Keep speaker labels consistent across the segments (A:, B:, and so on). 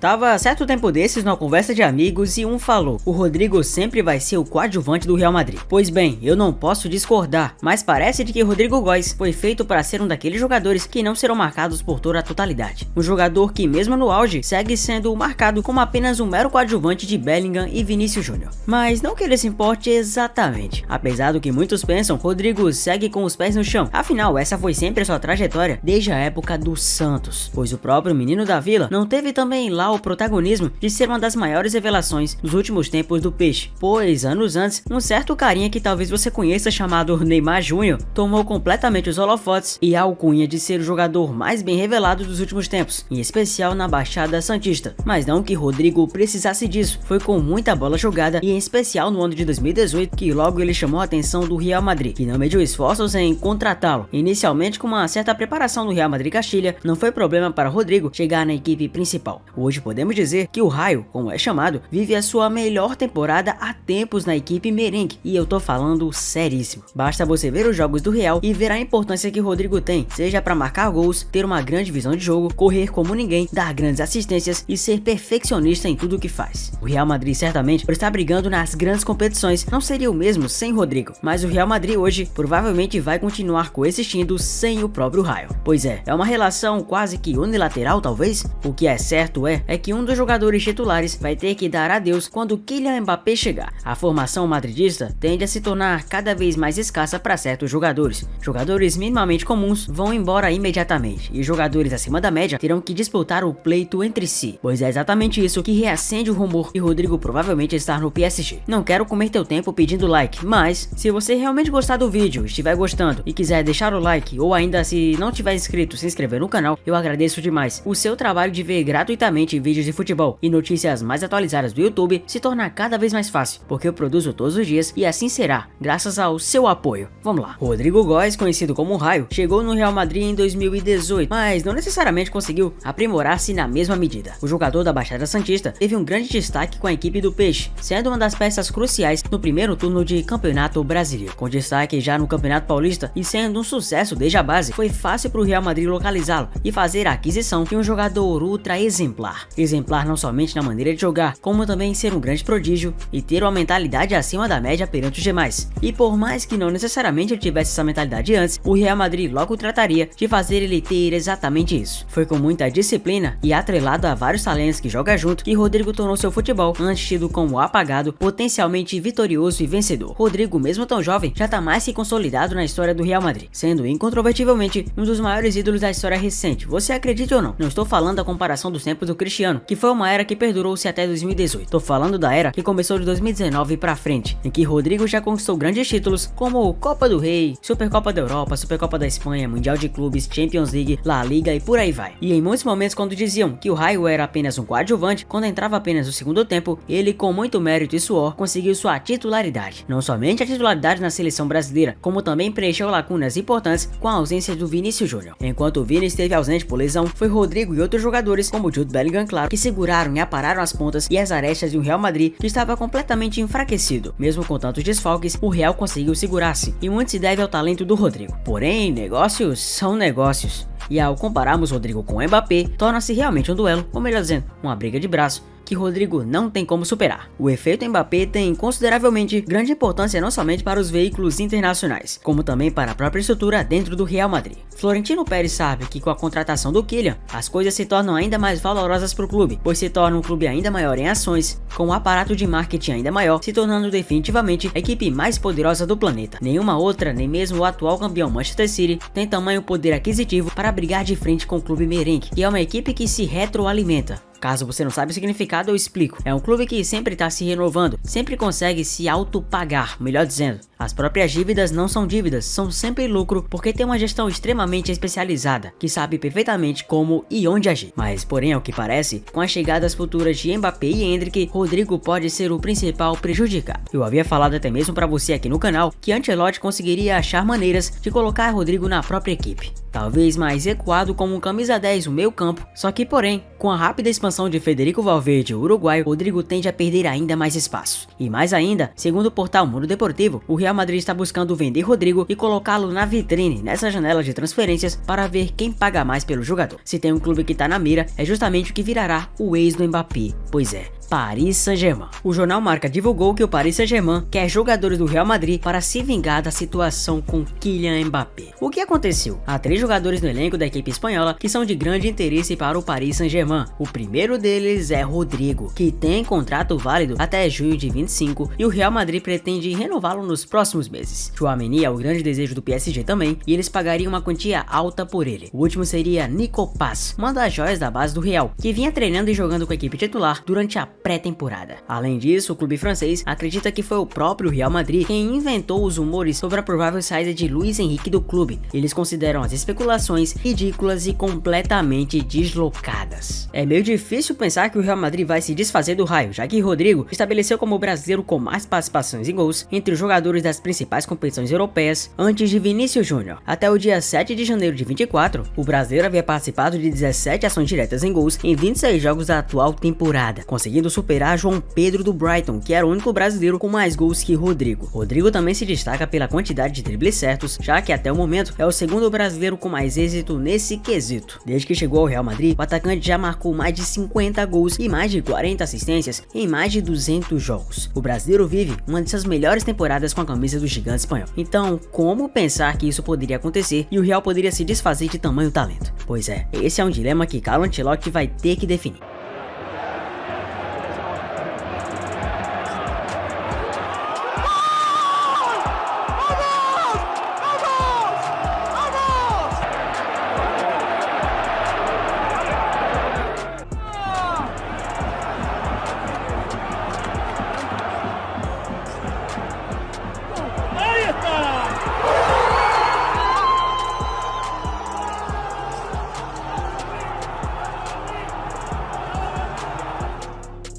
A: Tava certo tempo desses numa conversa de amigos e um falou: o Rodrigo sempre vai ser o coadjuvante do Real Madrid. Pois bem, eu não posso discordar, mas parece de que Rodrigo Góes foi feito para ser um daqueles jogadores que não serão marcados por toda a totalidade. Um jogador que mesmo no auge segue sendo marcado como apenas um mero coadjuvante de Bellingham e Vinícius Júnior. Mas não que ele se importe exatamente. Apesar do que muitos pensam, Rodrigo segue com os pés no chão. Afinal, essa foi sempre a sua trajetória desde a época do Santos, pois o próprio menino da Vila não teve também lá o protagonismo de ser uma das maiores revelações dos últimos tempos do Peixe, pois anos antes, um certo carinha que talvez você conheça chamado Neymar Júnior tomou completamente os holofotes e a alcunha de ser o jogador mais bem revelado dos últimos tempos, em especial na Baixada Santista. Mas não que Rodrigo precisasse disso, foi com muita bola jogada e em especial no ano de 2018 que logo ele chamou a atenção do Real Madrid, que não mediu esforços em contratá-lo. Inicialmente, com uma certa preparação do Real Madrid Castilha, não foi problema para Rodrigo chegar na equipe principal. Hoje podemos dizer que o Raio, como é chamado, vive a sua melhor temporada há tempos na equipe merengue, e eu tô falando seríssimo. Basta você ver os jogos do Real e ver a importância que Rodrigo tem, seja para marcar gols, ter uma grande visão de jogo, correr como ninguém, dar grandes assistências e ser perfeccionista em tudo o que faz. O Real Madrid certamente, por estar brigando nas grandes competições, não seria o mesmo sem Rodrigo, mas o Real Madrid hoje provavelmente vai continuar coexistindo sem o próprio Raio. Pois é uma relação quase que unilateral talvez. O que é certo é que um dos jogadores titulares vai ter que dar adeus quando Kylian Mbappé chegar. A formação madridista tende a se tornar cada vez mais escassa para certos jogadores. Jogadores minimamente comuns vão embora imediatamente e jogadores acima da média terão que disputar o pleito entre si, pois é exatamente isso que reacende o rumor que Rodrigo provavelmente está no PSG. Não quero comer teu tempo pedindo like, mas se você realmente gostar do vídeo, estiver gostando e quiser deixar o like ou ainda se não tiver inscrito, se inscrever no canal, eu agradeço demais. O seu trabalho de ver gratuitamente vídeos de futebol e notícias mais atualizadas do YouTube se torna cada vez mais fácil, porque eu produzo todos os dias e assim será, graças ao seu apoio. Vamos lá. Rodrigo Góes, conhecido como Raio, chegou no Real Madrid em 2018, mas não necessariamente conseguiu aprimorar-se na mesma medida. O jogador da Baixada Santista teve um grande destaque com a equipe do Peixe, sendo uma das peças cruciais no primeiro turno de Campeonato Brasileiro. Com destaque já no Campeonato Paulista e sendo um sucesso desde a base, foi fácil para o Real Madrid localizá-lo e fazer a aquisição de um jogador ultra exemplar. Exemplar não somente na maneira de jogar, como também ser um grande prodígio e ter uma mentalidade acima da média perante os demais. E por mais que não necessariamente ele tivesse essa mentalidade antes, o Real Madrid logo trataria de fazer ele ter exatamente isso. Foi com muita disciplina e atrelado a vários talentos que joga junto que Rodrigo tornou seu futebol, antes tido como apagado, potencialmente vitorioso e vencedor. Rodrigo, mesmo tão jovem, já tá mais que consolidado na história do Real Madrid, sendo incontrovertivelmente um dos maiores ídolos da história recente. Você acredite ou não, não estou falando da comparação dos tempos do Cristiano, que foi uma era que perdurou-se até 2018. Tô falando da era que começou de 2019 pra frente, em que Rodrigo já conquistou grandes títulos como Copa do Rei, Supercopa da Europa, Supercopa da Espanha, Mundial de Clubes, Champions League, La Liga e por aí vai. E em muitos momentos, quando diziam que o Raio era apenas um coadjuvante, quando entrava apenas no segundo tempo, ele com muito mérito e suor conseguiu sua titularidade. Não somente a titularidade na seleção brasileira, como também preencheu lacunas importantes com a ausência do Vinícius Júnior. Enquanto o Vini esteve ausente por lesão, foi Rodrigo e outros jogadores, como Jude Bellingham, claro, que seguraram e apararam as pontas e as arestas de um Real Madrid que estava completamente enfraquecido. Mesmo com tantos desfalques, o Real conseguiu segurar-se, e muito se deve ao talento do Rodrigo. Porém, negócios são negócios. E ao compararmos Rodrigo com Mbappé, torna-se realmente um duelo, ou melhor dizendo, uma briga de braço, que Rodrigo não tem como superar. O efeito Mbappé tem consideravelmente grande importância não somente para os veículos internacionais, como também para a própria estrutura dentro do Real Madrid. Florentino Pérez sabe que com a contratação do Kylian, as coisas se tornam ainda mais valorosas para o clube, pois se torna um clube ainda maior em ações, com um aparato de marketing ainda maior, se tornando definitivamente a equipe mais poderosa do planeta. Nenhuma outra, nem mesmo o atual campeão Manchester City, tem tamanho poder aquisitivo para brigar de frente com o clube merengue, e é uma equipe que se retroalimenta. Caso você não saiba o significado, eu explico. É um clube que sempre está se renovando, sempre consegue se autopagar, melhor dizendo. As próprias dívidas não são dívidas, são sempre lucro, porque tem uma gestão extremamente especializada, que sabe perfeitamente como e onde agir. Mas, porém, ao que parece, com as chegadas futuras de Mbappé e Endrick, Rodrigo pode ser o principal prejudicado. Eu havia falado até mesmo para você aqui no canal que Ancelotti conseguiria achar maneiras de colocar Rodrigo na própria equipe. Talvez mais equado como um camisa 10 no meio campo, só que porém, com a rápida expansão expansão de Federico Valverde, o uruguaio, Rodrigo tende a perder ainda mais espaço. E mais ainda, segundo o portal Mundo Deportivo, o Real Madrid está buscando vender Rodrigo e colocá-lo na vitrine nessa janela de transferências para ver quem paga mais pelo jogador. Se tem um clube que tá na mira, é justamente o que virará o ex do Mbappé. Pois é, Paris Saint-Germain. O jornal Marca divulgou que o Paris Saint-Germain quer jogadores do Real Madrid para se vingar da situação com Kylian Mbappé. O que aconteceu? Há 3 jogadores no elenco da equipe espanhola que são de grande interesse para o Paris Saint-Germain. O primeiro deles é Rodrigo, que tem contrato válido até junho de 25 e o Real Madrid pretende renová-lo nos próximos meses. Tchouaméni é o grande desejo do PSG também e eles pagariam uma quantia alta por ele. O último seria Nico Paz, uma das joias da base do Real, que vinha treinando e jogando com a equipe titular durante a pré-temporada. Além disso, o clube francês acredita que foi o próprio Real Madrid quem inventou os rumores sobre a provável saída de Luis Henrique do clube. Eles consideram as especulações ridículas e completamente deslocadas. É meio difícil pensar que o Real Madrid vai se desfazer do raio, já que Rodrigo estabeleceu como o brasileiro com mais participações em gols entre os jogadores das principais competições europeias antes de Vinícius Júnior. Até o dia 7 de janeiro de 24, o brasileiro havia participado de 17 ações diretas em gols em 26 jogos da atual temporada, conseguindo superar João Pedro do Brighton, que era o único brasileiro com mais gols que Rodrigo. Rodrigo também se destaca pela quantidade de dribles certos, já que até o momento é o segundo brasileiro com mais êxito nesse quesito. Desde que chegou ao Real Madrid, o atacante já marcou mais de 50 gols e mais de 40 assistências em mais de 200 jogos. O brasileiro vive uma de suas melhores temporadas com a camisa do gigante espanhol. Então, como pensar que isso poderia acontecer e o Real poderia se desfazer de tamanho talento? Pois é, esse é um dilema que Carlo Ancelotti vai ter que definir.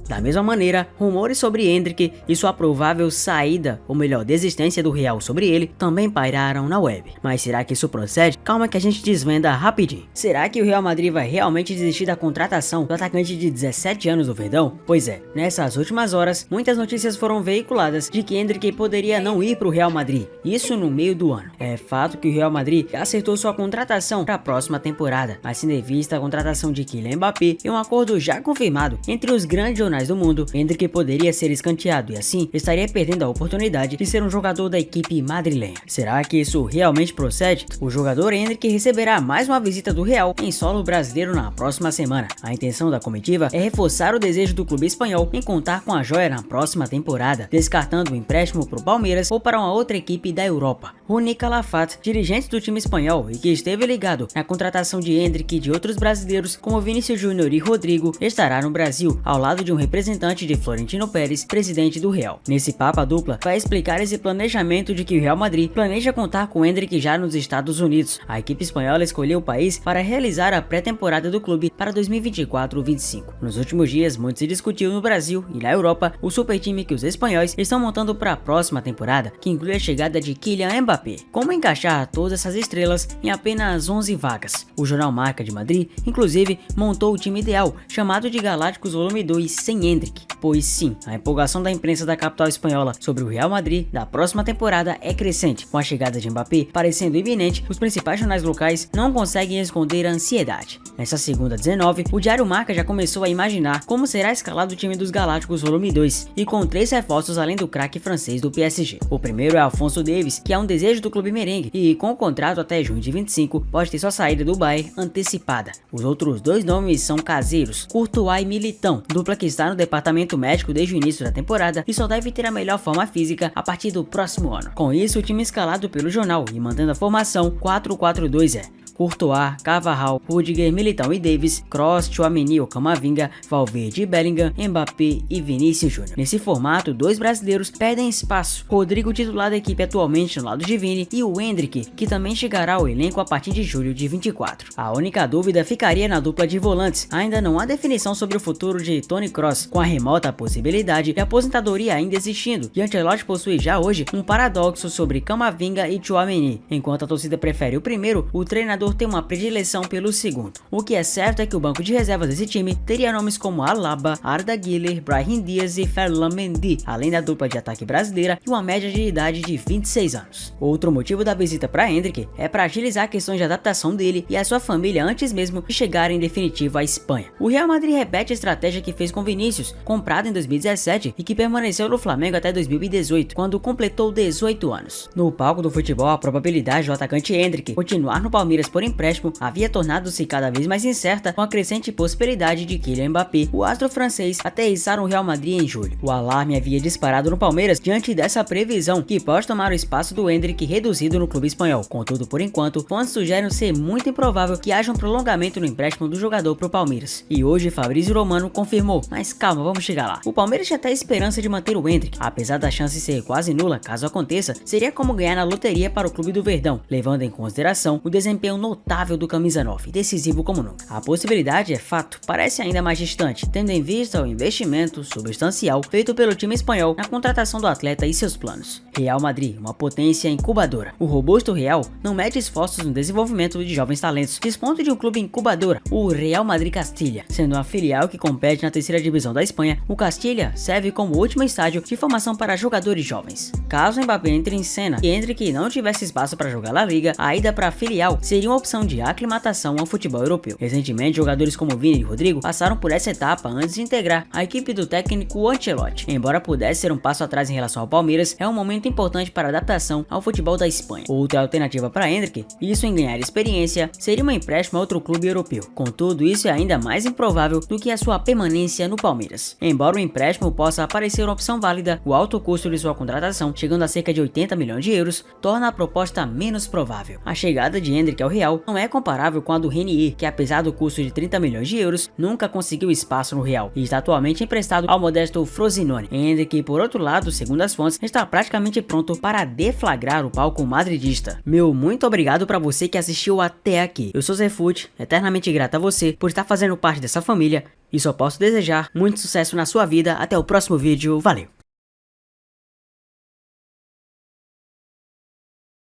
A: Da mesma maneira, rumores sobre Endrick e sua provável saída, ou melhor, desistência do Real sobre ele, também pairaram na web. Mas será que isso procede? Calma que a gente desvenda rapidinho. Será que o Real Madrid vai realmente desistir da contratação do atacante de 17 anos do Verdão? Pois é, nessas últimas horas, muitas notícias foram veiculadas de que Endrick poderia não ir para o Real Madrid, isso no meio do ano. É fato que o Real Madrid acertou sua contratação para a próxima temporada, mas tendo em vista a contratação de Kylian Mbappé e um acordo já confirmado entre os grandes jornais do mundo, Endrick poderia ser escanteado e assim estaria perdendo a oportunidade de ser um jogador da equipe madrilenha. Será que isso realmente procede? O jogador Endrick receberá mais uma visita do Real em solo brasileiro na próxima semana. A intenção da comitiva é reforçar o desejo do clube espanhol em contar com a joia na próxima temporada, descartando o empréstimo para o Palmeiras ou para uma outra equipe da Europa. Rony Calafat, dirigente do time espanhol e que esteve ligado na contratação de Endrick e de outros brasileiros como Vinícius Júnior e Rodrigo, estará no Brasil ao lado de um representante de Florentino Pérez, presidente do Real. Nesse papo, a dupla vai explicar esse planejamento de que o Real Madrid planeja contar com Endrick já nos Estados Unidos. A equipe espanhola escolheu o país para realizar a pré-temporada do clube para 2024-25. Nos últimos dias, muito se discutiu no Brasil e na Europa o super time que os espanhóis estão montando para a próxima temporada, que inclui a chegada de Kylian Mbappé. Como encaixar todas essas estrelas em apenas 11 vagas? O jornal Marca de Madrid, inclusive, montou o time ideal, chamado de Galácticos Volume 2 sem Endrick. Pois sim, a empolgação da imprensa da capital espanhola sobre o Real Madrid da próxima temporada é crescente. Com a chegada de Mbappé parecendo iminente, os principais jornais locais não conseguem esconder a ansiedade. Nessa segunda 19, o Diário Marca já começou a imaginar como será escalado o time dos Galácticos Volume 2, e com 3 reforços além do craque francês do PSG. O primeiro é Alphonso Davies, que é um desejo do clube merengue, e com o contrato até junho de 25, pode ter sua saída do Bayern antecipada. Os outros 2 nomes são caseiros, Courtois e Militão, dupla que está no departamento médico desde o início da temporada e só deve ter a melhor forma física a partir do próximo ano. Com isso, o time escalado pelo jornal e mantendo a formação 4-4-2 é Courtois, Carvajal, Rudiger, Militão e Davies, Kroos, Tchouaméni, Camavinga, Valverde e Bellingham, Mbappé e Vinícius Júnior. Nesse formato, 2 brasileiros perdem espaço. Rodrigo, titular da equipe atualmente no lado de Vini, e o Endrick, que também chegará ao elenco a partir de julho de 24. A única dúvida ficaria na dupla de volantes. Ainda não há definição sobre o futuro de Toni Kroos, com a remota possibilidade de aposentadoria ainda existindo, e Ancelotti possui já hoje um paradoxo sobre Camavinga e Tchouaméni. Enquanto a torcida prefere o primeiro, o treinador treinador tem uma predileção pelo segundo. O que é certo é que o banco de reservas desse time teria nomes como Alaba, Arda Güler, Brahim Dias e Ferland Mendy, além da dupla de ataque brasileira e uma média de idade de 26 anos. Outro motivo da visita para Endrick é para agilizar questões de adaptação dele e a sua família antes mesmo de chegar em definitivo à Espanha. O Real Madrid repete a estratégia que fez com Vinícius, comprado em 2017 e que permaneceu no Flamengo até 2018, quando completou 18 anos. No palco do futebol, a probabilidade do atacante Endrick continuar no Palmeiras por empréstimo havia tornado-se cada vez mais incerta, com a crescente possibilidade de Kylian Mbappé, o astro francês, aterrissar no Real Madrid em julho. O alarme havia disparado no Palmeiras diante dessa previsão, que pode tomar o espaço do Endrick reduzido no clube espanhol. Contudo, por enquanto, fontes sugerem ser muito improvável que haja um prolongamento no empréstimo do jogador para o Palmeiras. E hoje Fabrício Romano confirmou, mas calma, vamos chegar lá. O Palmeiras já tem a esperança de manter o Endrick, apesar da chance ser quase nula caso aconteça, seria como ganhar na loteria para o clube do Verdão, levando em consideração o desempenho notável do camisa 9, decisivo como nunca. A possibilidade, é fato, parece ainda mais distante, tendo em vista o investimento substancial feito pelo time espanhol na contratação do atleta e seus planos. Real Madrid, uma potência incubadora. O robusto Real não mede esforços no desenvolvimento de jovens talentos, desponto de um clube incubadora, o Real Madrid Castilla. Sendo uma filial que compete na terceira divisão da Espanha, o Castilla serve como último estágio de formação para jogadores jovens. Caso Mbappé entre em cena e Endrick não tivesse espaço para jogar La Liga, a ida para a filial seria uma opção de aclimatação ao futebol europeu. Recentemente, jogadores como Vini e Rodrigo passaram por essa etapa antes de integrar a equipe do técnico Ancelotti. Embora pudesse ser um passo atrás em relação ao Palmeiras, é um momento importante para a adaptação ao futebol da Espanha. Outra alternativa para Endrick, isso em ganhar experiência, seria um empréstimo a outro clube europeu. Contudo, isso é ainda mais improvável do que a sua permanência no Palmeiras. Embora o empréstimo possa parecer uma opção válida, o alto custo de sua contratação, chegando a cerca de 80 milhões de euros, torna a proposta menos provável. A chegada de Endrick ao Real não é comparável com a do Renier, que apesar do custo de 30 milhões de euros, nunca conseguiu espaço no Real e está atualmente emprestado ao modesto Frosinone. Endrick, por outro lado, segundo as fontes, está praticamente pronto para deflagrar o palco madridista. Meu muito obrigado para você que assistiu até aqui. Eu sou Zé Fute, eternamente grato a você por estar fazendo parte dessa família e só posso desejar muito sucesso na sua vida. Até o próximo vídeo, valeu!